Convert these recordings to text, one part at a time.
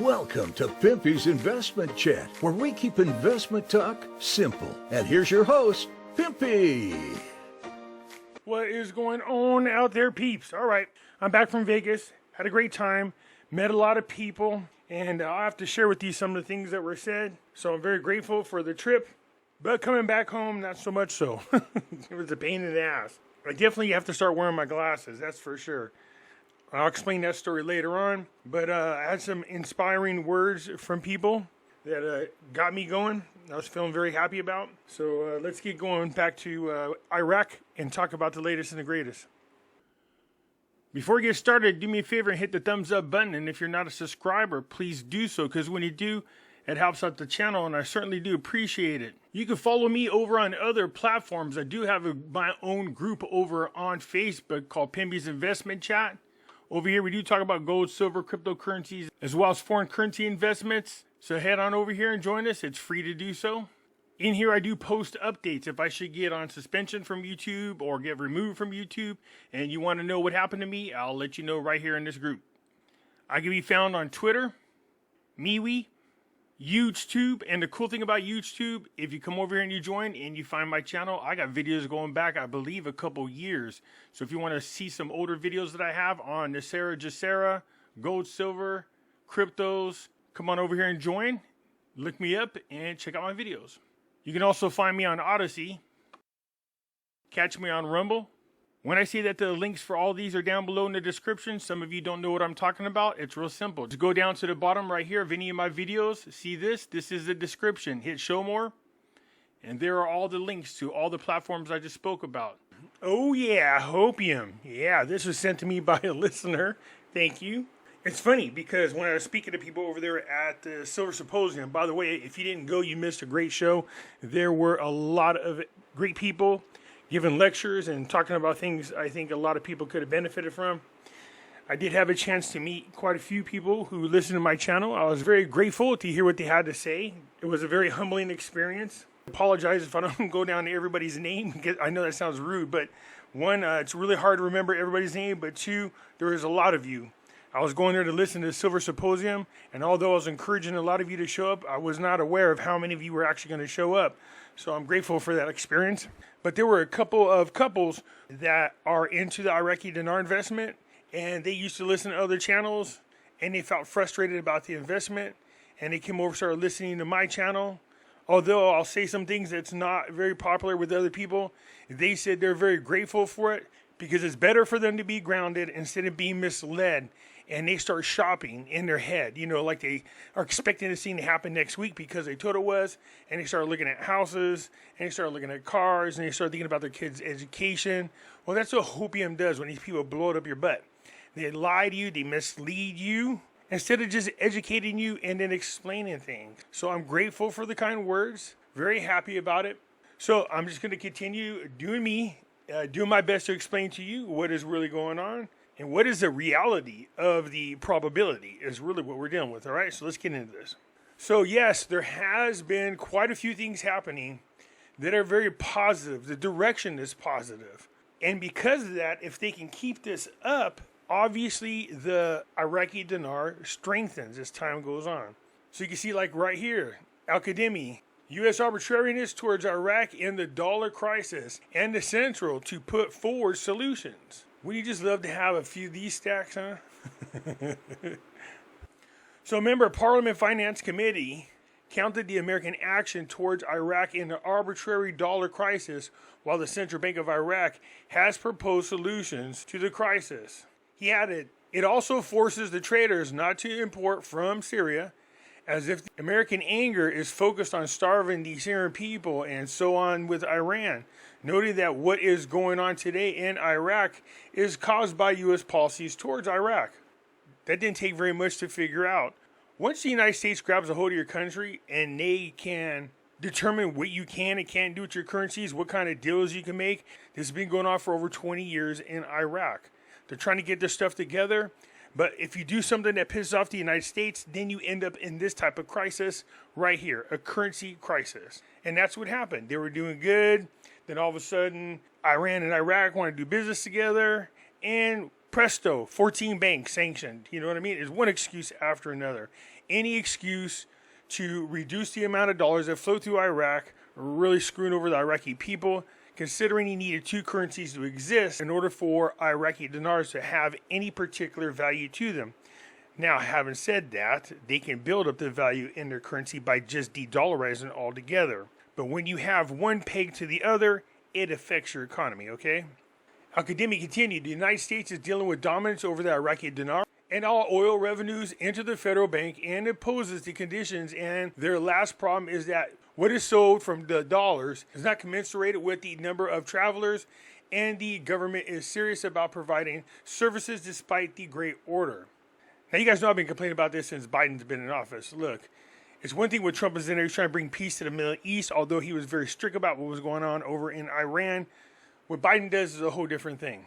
Welcome to Pimpy's Investment Chat, where we keep investment talk simple. And here's your host, Pimpy. What is going on out there, peeps? All right, I'm back from Vegas. Had a great time. Met a lot of people. And I'll have to share with you some of the things that were said. So I'm very grateful for the trip. But coming back home, not so much so. It was a pain in the ass. I definitely have to start wearing my glasses, that's for sure. I'll explain that story later on. But I had some inspiring words from people that got me going. I was feeling very happy about. So let's get going back to Iraq and talk about the latest and the greatest. Before we get started, do me a favor and hit the thumbs up button. And if you're not a subscriber, please do so, because when you do, it helps out the channel, and I certainly do appreciate it. You can follow me over on other platforms. I do have my own group over on Facebook called Pimpy's Investment Chat. Over here, we do talk about gold, silver, cryptocurrencies, as well as foreign currency investments. So head on over here and join us. It's free to do so. In here, I do post updates. If I should get on suspension from YouTube or get removed from YouTube and you want to know what happened to me, I'll let you know right here in this group. I can be found on Twitter, MeWe, YouTube, and the cool thing about YouTube, if you come over here and you join and you find my channel, I got videos going back, I believe, a couple years. So if you want to see some older videos that I have on Nasera, Jacera, gold, silver, cryptos, come on over here and join. Look me up and check out my videos. You can also find me on Odyssey. Catch me on Rumble. When I say that the links for all these are down below in the description, some of you don't know what I'm talking about. It's real simple. Just go down to the bottom right here of any of my videos. See this? This is the description. Hit show more. And there are all the links to all the platforms I just spoke about. Oh yeah, Hopium. Yeah, this was sent to me by a listener. Thank you. It's funny because when I was speaking to people over there at the Silver Symposium, by the way, if you didn't go, you missed a great show. There were a lot of great people giving lectures and talking about things I think a lot of people could have benefited from. I did have a chance to meet quite a few people who listen to my channel. I was very grateful to hear what they had to say. It was a very humbling experience. I apologize if I don't go down to everybody's name, because I know that sounds rude, but one, it's really hard to remember everybody's name, but two, there is a lot of you. I was going there to listen to the Silver Symposium, and although I was encouraging a lot of you to show up, I was not aware of how many of you were actually going to show up. So I'm grateful for that experience. But there were a couple of couples that are into the Iraqi Dinar investment, and they used to listen to other channels, and they felt frustrated about the investment, and they came over and started listening to my channel. Although I'll say some things that's not very popular with other people, they said they're very grateful for it because it's better for them to be grounded instead of being misled. And they start shopping in their head, you know, like they are expecting this thing to happen next week because they thought it was. And they start looking at houses, and they start looking at cars, and they start thinking about their kids' education. Well, that's what Hopium does when these people blow it up your butt. They lie to you, they mislead you, instead of just educating you and then explaining things. So I'm grateful for the kind words, very happy about it. So I'm just going to continue doing me, doing my best to explain to you what is really going on. And what is the reality of the probability is really what we're dealing with, all right? So let's get into this. So yes, there has been quite a few things happening that are very positive. The direction is positive. And because of that, if they can keep this up, obviously the Iraqi dinar strengthens as time goes on. So you can see like right here, Al-Qademi, U.S. arbitrariness towards Iraq and the dollar crisis, and the Central to put forward solutions. Wouldn't you just love to have a few of these stacks, huh? So remember, Parliament Finance Committee counted the American action towards Iraq in the arbitrary dollar crisis, while the Central Bank of Iraq has proposed solutions to the crisis. He added, it also forces the traders not to import from Syria, as if the American anger is focused on starving the Syrian people and so on with Iran, noting that what is going on today in Iraq is caused by U.S. policies towards Iraq. That didn't take very much to figure out. Once the United States grabs a hold of your country and they can determine what you can and can't do with your currencies, what kind of deals you can make, this has been going on for over 20 years in Iraq. They're trying to get their stuff together. But if you do something that pisses off the United States, then you end up in this type of crisis right here, a currency crisis. And that's what happened. They were doing good. Then all of a sudden, Iran and Iraq want to do business together. And presto, 14 banks sanctioned. You know what I mean? It's one excuse after another. any excuse to reduce the amount of dollars that flow through Iraq, really screwing over the Iraqi people, considering he needed two currencies to exist in order for Iraqi dinars to have any particular value to them. Now, having said that, they can build up the value in their currency by just de-dollarizing altogether. But when you have one peg to the other, it affects your economy, okay? Academic continued, the United States is dealing with dominance over the Iraqi dinar and all oil revenues into the federal bank and imposes the conditions. And their last problem is that what is sold from the dollars is not commensurated with the number of travelers, and the government is serious about providing services despite the Great Order. Now, you guys know I've been complaining about this since Biden's been in office. Look, it's one thing when Trump was in there, he's trying to bring peace to the Middle East, although he was very strict about what was going on over in Iran. What Biden does is a whole different thing.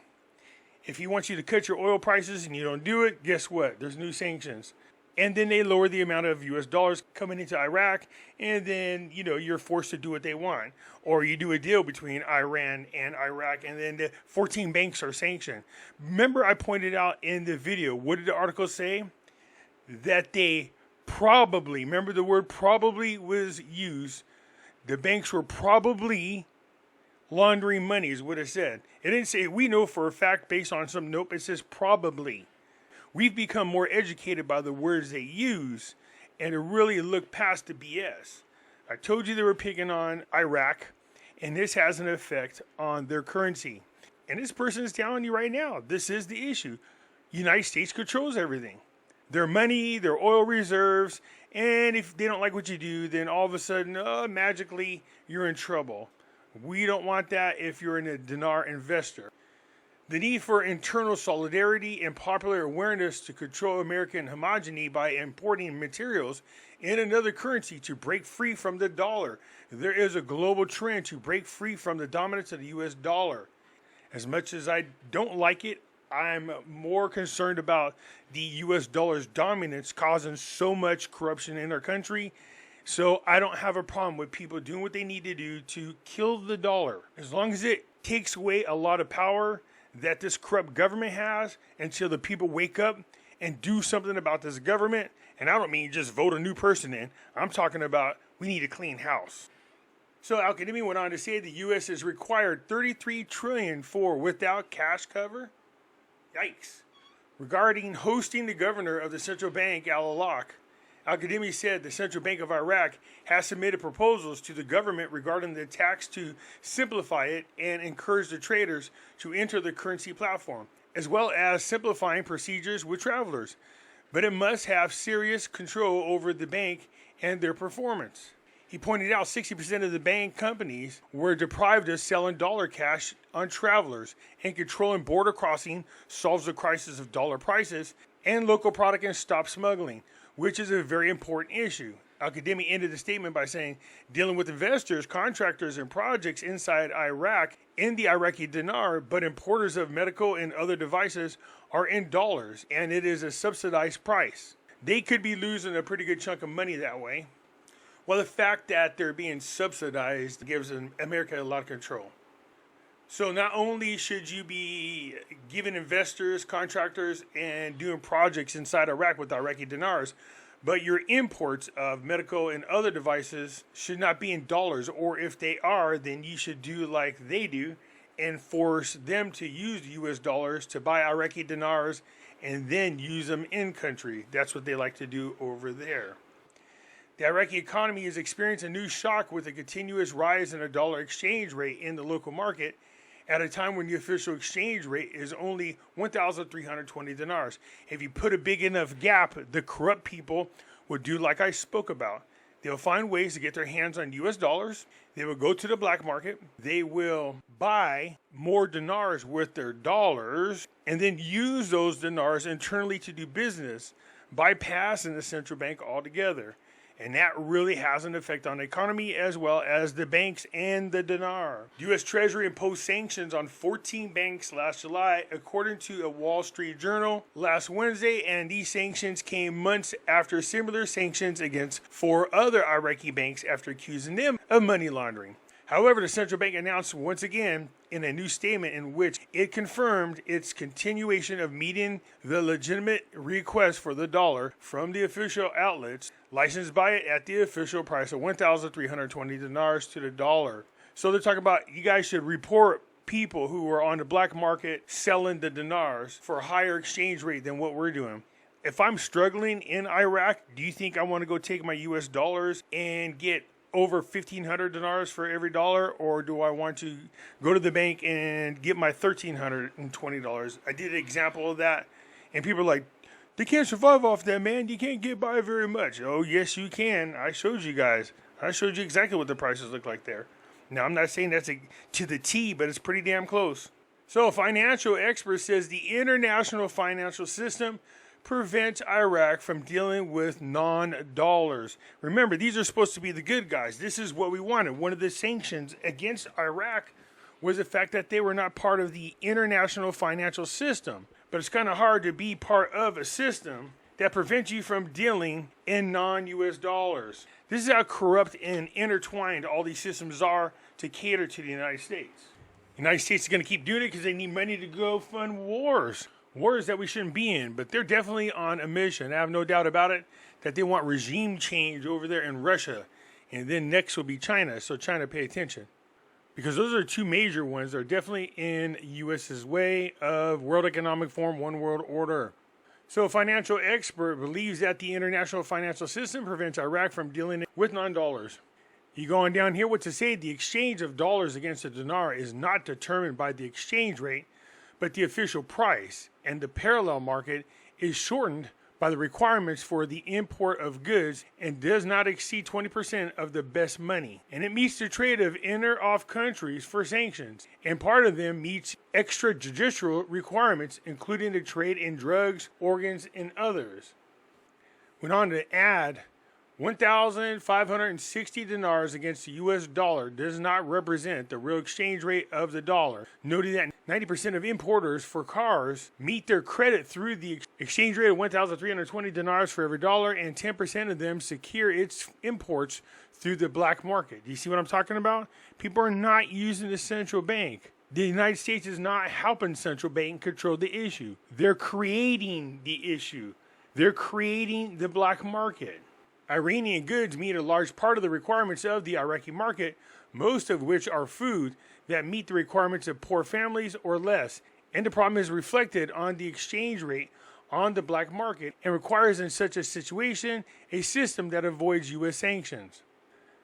If he wants you to cut your oil prices and you don't do it, guess what? There's new sanctions. And then they lower the amount of US dollars coming into Iraq, and then, you're forced to do what they want. Or you do a deal between Iran and Iraq, and then the 14 banks are sanctioned. Remember I pointed out in the video, what did the article say? That they probably, remember the word probably was used, the banks were probably laundering money is what it said. It didn't say we know for a fact based on some, nope, it says probably. We've become more educated by the words they use and to really look past the BS. I told you they were picking on Iraq, and this has an effect on their currency. And this person is telling you right now, this is the issue. United States controls everything. Their money, their oil reserves, and if they don't like what you do, then all of a sudden, magically, you're in trouble. We don't want that if you're a dinar investor. The need for internal solidarity and popular awareness to control American homogeny by importing materials in another currency to break free from the dollar. There is a global trend to break free from the dominance of the US dollar. As much as I don't like it, I'm more concerned about the US dollar's dominance causing so much corruption in our country. So I don't have a problem with people doing what they need to do to kill the dollar. As long as it takes away a lot of power that this corrupt government has until the people wake up and do something about this government. And I don't mean just vote a new person in. I'm talking about we need a clean house. So Al-Kadhimi went on to say the U.S. has required $33 trillion for without cash cover. Yikes. Regarding hosting the governor of the central bank, Al-Alaq, Al-Kadhimi said the Central Bank of Iraq has submitted proposals to the government regarding the tax to simplify it and encourage the traders to enter the currency platform, as well as simplifying procedures with travelers. But it must have serious control over the bank and their performance. He pointed out 60% of the bank companies were deprived of selling dollar cash on travelers, and controlling border crossing solves the crisis of dollar prices and local product and stop smuggling, which is a very important issue. Al-Kadhimi ended the statement by saying, dealing with investors, contractors, and projects inside Iraq in the Iraqi dinar, but importers of medical and other devices are in dollars, and it is a subsidized price. They could be losing a pretty good chunk of money that way. Well, the fact that they're being subsidized gives America a lot of control. So not only should you be giving investors, contractors, and doing projects inside Iraq with Iraqi dinars, but your imports of medical and other devices should not be in dollars, or if they are, then you should do like they do and force them to use US dollars to buy Iraqi dinars and then use them in country. That's what they like to do over there. The Iraqi economy is experiencing a new shock with a continuous rise in a dollar exchange rate in the local market at a time when the official exchange rate is only 1,320 dinars. If you put a big enough gap, the corrupt people will do like I spoke about. They'll find ways to get their hands on US dollars. They will go to the black market. They will buy more dinars with their dollars and then use those dinars internally to do business, bypassing the central bank altogether. And that really has an effect on the economy as well as the banks and the dinar. The U.S. Treasury imposed sanctions on 14 banks last July, according to a Wall Street Journal last Wednesday, and these sanctions came months after similar sanctions against 4 other Iraqi banks after accusing them of money laundering. However, the central bank announced once again in a new statement in which it confirmed its continuation of meeting the legitimate request for the dollar from the official outlets licensed by it at the official price of 1,320 dinars to the dollar. So they're talking about you guys should report people who are on the black market selling the dinars for a higher exchange rate than what we're doing. If I'm struggling in Iraq, do you think I want to go take my US dollars and get over 1,500 dinars for every dollar, or do I want to go to the bank and get my $1,320? I did an example of that, and people are like, they can't survive off that, man. You can't get by very much. Oh, yes, you can. I showed you guys. I showed you exactly what the prices look like there. Now, I'm not saying that's to the T, but it's pretty damn close. So a financial expert says the international financial system prevents Iraq from dealing with non-dollars. Remember, these are supposed to be the good guys. This is what we wanted. One of the sanctions against Iraq was the fact that they were not part of the international financial system. But it's kind of hard to be part of a system that prevents you from dealing in non-US dollars. This is how corrupt and intertwined all these systems are to cater to the United States. The United States is going to keep doing it because they need money to go fund wars. Wars that we shouldn't be in, but they're definitely on a mission. I have no doubt about it that they want regime change over there in Russia. And then next will be China, so China pay attention. Because those are two major ones that are definitely in U.S.'s way of World Economic Forum, One World Order. So a financial expert believes that the international financial system prevents Iraq from dealing with non-dollars. You go on down here, what to say, the exchange of dollars against the dinar is not determined by the exchange rate, but the official price, and the parallel market is shortened by the requirements for the import of goods and does not exceed 20% of the best money. And it meets the trade of inter-off countries for sanctions, and part of them meets extrajudicial requirements, including the trade in drugs, organs, and others. Went on to add 1,560 dinars against the US dollar does not represent the real exchange rate of the dollar, noting that 90% of importers for cars meet their credit through the exchange rate of 1,320 dinars for every dollar, and 10% of them secure its imports through the black market. Do you see what I'm talking about? People are not using the central bank. The United States is not helping central bank control the issue. They're creating the issue. They're creating the black market. Iranian goods meet a large part of the requirements of the Iraqi market, most of which are food that meet the requirements of poor families or less. And the problem is reflected on the exchange rate on the black market and requires in such a situation a system that avoids U.S. sanctions.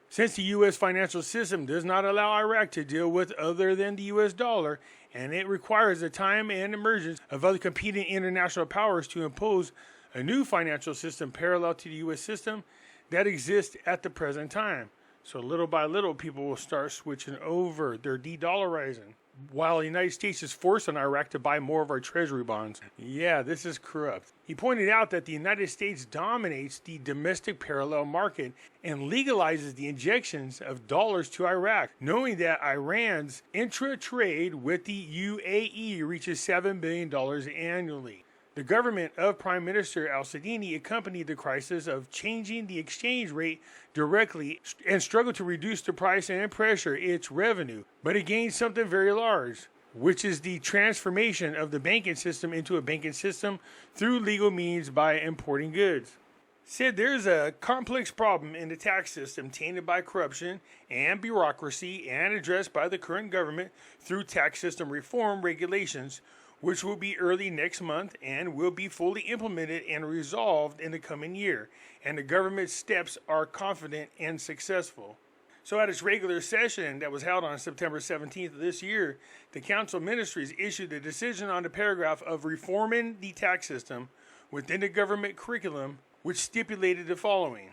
Since the U.S. financial system does not allow Iraq to deal with other than the U.S. dollar, and it requires the time and emergence of other competing international powers to impose a new financial system parallel to the U.S. system that exists at the present time. So little by little, people will start switching over. They're de-dollarizing, while the United States is forcing Iraq to buy more of our treasury bonds. Yeah, this is corrupt. He pointed out that the United States dominates the domestic parallel market and legalizes the injections of dollars to Iraq, knowing that Iran's intra-trade with the UAE reaches $7 billion annually. The government of Prime Minister al-Sadini accompanied the crisis of changing the exchange rate directly and struggled to reduce the price and pressure its revenue. But it gained something very large, which is the transformation of the banking system into a banking system through legal means by importing goods. Said there's a complex problem in the tax system tainted by corruption and bureaucracy and addressed by the current government through tax system reform regulations, which will be early next month and will be fully implemented and resolved in the coming year, and the government's steps are confident and successful. So at its regular session that was held on September 17th of this year, the Council of Ministries issued a decision on the paragraph of reforming the tax system within the government curriculum, which stipulated the following.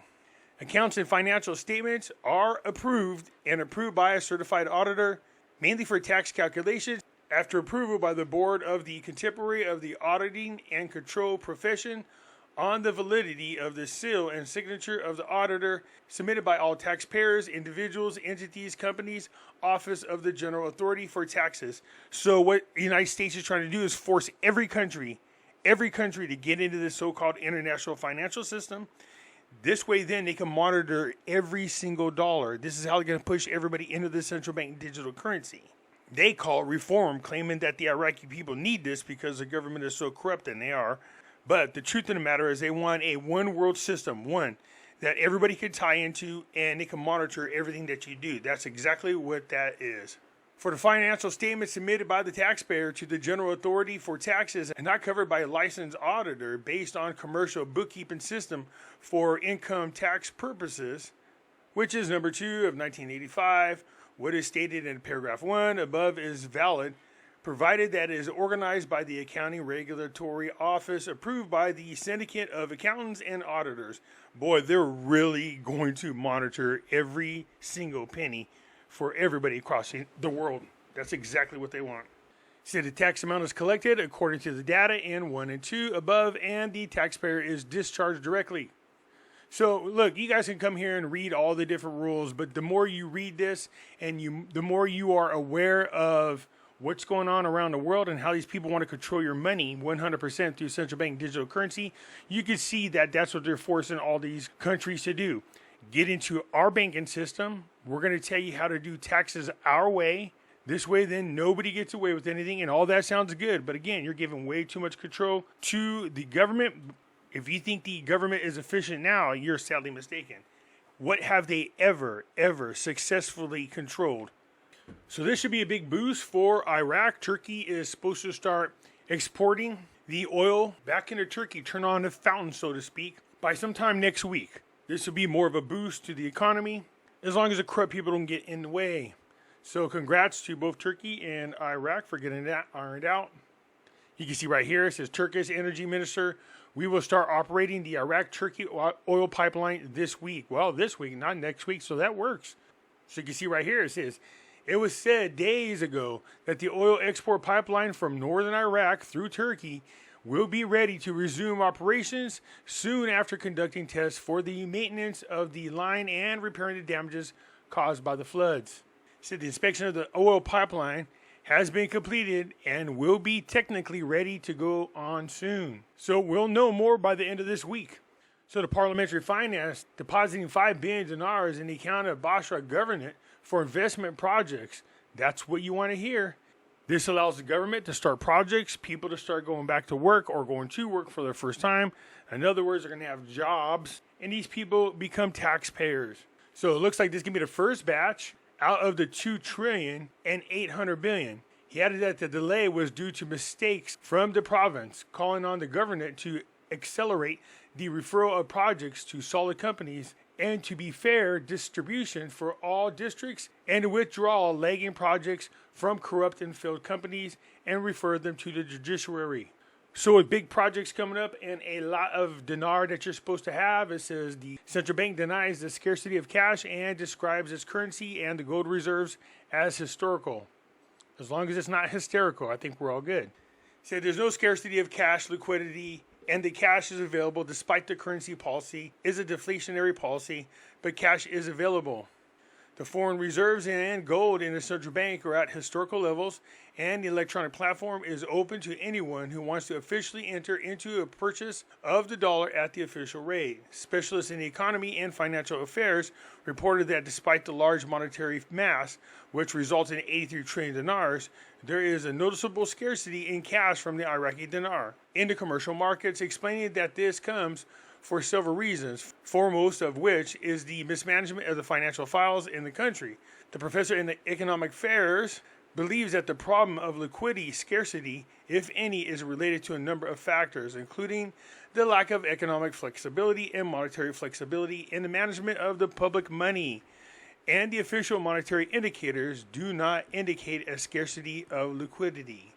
Accounts and financial statements are approved and approved by a certified auditor, mainly for tax calculations, after approval by the board of the contemporary of the auditing and control profession on the validity of the seal and signature of the auditor submitted by all taxpayers, individuals, entities, companies, office of the General Authority for Taxes. So what the United States is trying to do is force every country to get into this so-called international financial system. This way, then, they can monitor every single dollar. This is how they're going to push everybody into the central bank digital currency. They call it reform, claiming that the Iraqi people need this because the government is so corrupt, and they are. But the truth of the matter is they want a one world system, one that everybody can tie into, and they can monitor everything that you do. That's exactly what that is. For the financial statement submitted by the taxpayer to the General Authority for Taxes and not covered by a licensed auditor based on commercial bookkeeping system for income tax purposes, which is number 2 of 1985, what is stated in paragraph 1 above is valid, provided that it is organized by the Accounting Regulatory Office, approved by the Syndicate of Accountants and Auditors. Boy, they're really going to monitor every single penny for everybody across the world. That's exactly what they want. So the tax amount is collected according to the data in 1 and 2 above, and the taxpayer is discharged directly. So look, you guys can come here and read all the different rules, but the more you read this and the more you are aware of what's going on around the world and how these people want to control your money 100% through central bank digital currency, you can see that that's what they're forcing all these countries to do. Get into our banking system. We're going to tell you how to do taxes our way. This way, then, nobody gets away with anything, and all that sounds good. But again, you're giving way too much control to the government. If you think the government is efficient now, you're sadly mistaken. What have they ever successfully controlled? So this should be a big boost for Iraq. Turkey is supposed to start exporting the oil back into Turkey, turn on the fountain, so to speak, by sometime next week. This will be more of a boost to the economy, as long as the corrupt people don't get in the way. So congrats to both Turkey and Iraq for getting that ironed out. You can see right here, it says Turkish Energy Minister, we will start operating the Iraq-Turkey oil pipeline this week. Well, this week, not next week, so that works. So you can see right here, it says, it was said days ago that the oil export pipeline from northern Iraq through Turkey will be ready to resume operations soon after conducting tests for the maintenance of the line and repairing the damages caused by the floods. It said the inspection of the oil pipeline has been completed and will be technically ready to go on soon. So we'll know more by the end of this week. So the Parliamentary Finance depositing $5 billion in the account of Basra government for investment projects. That's what you want to hear. This allows the government to start projects, people to start going back to work or going to work for the first time. In other words, they're going to have jobs, and these people become taxpayers. So it looks like this can be the first batch out of the $2 trillion and $800 billion. He added that the delay was due to mistakes from the province, calling on the government to accelerate the referral of projects to solid companies and to be fair distribution for all districts, and to withdraw lagging projects from corrupt and failed companies and refer them to the judiciary. So with big projects coming up and a lot of dinar that you're supposed to have, it says the central bank denies the scarcity of cash and describes its currency and the gold reserves as historical. As long as it's not hysterical, I think we're all good. It said there's no scarcity of cash liquidity, and the cash is available despite the currency policy is a deflationary policy, but cash is available. The foreign reserves and gold in the central bank are at historical levels, and the electronic platform is open to anyone who wants to officially enter into a purchase of the dollar at the official rate. Specialists in the economy and financial affairs reported that despite the large monetary mass, which results in 83 trillion dinars, there is a noticeable scarcity in cash from the Iraqi dinar in the commercial markets, explaining that this comes for several reasons, foremost of which is the mismanagement of the financial files in the country. The professor in the economic affairs believes that the problem of liquidity scarcity, if any, is related to a number of factors, including the lack of economic flexibility and monetary flexibility in the management of the public money. And the official monetary indicators do not indicate a scarcity of liquidity.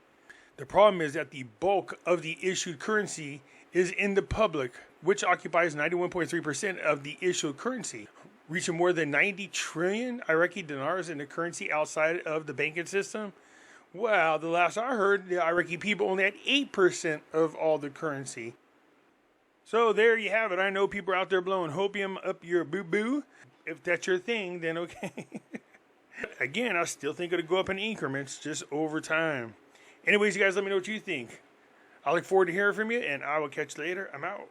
The problem is that the bulk of the issued currency is in the public, which occupies 91.3% of the issued currency, reaching more than 90 trillion Iraqi dinars in the currency outside of the banking system. Wow, the last I heard, the Iraqi people only had 8% of all the currency. So there you have it. I know people are out there blowing hopium up your boo-boo. If that's your thing, then okay. Again, I still think it'll go up in increments just over time. Anyways, you guys, let me know what you think. I look forward to hearing from you, and I will catch you later. I'm out.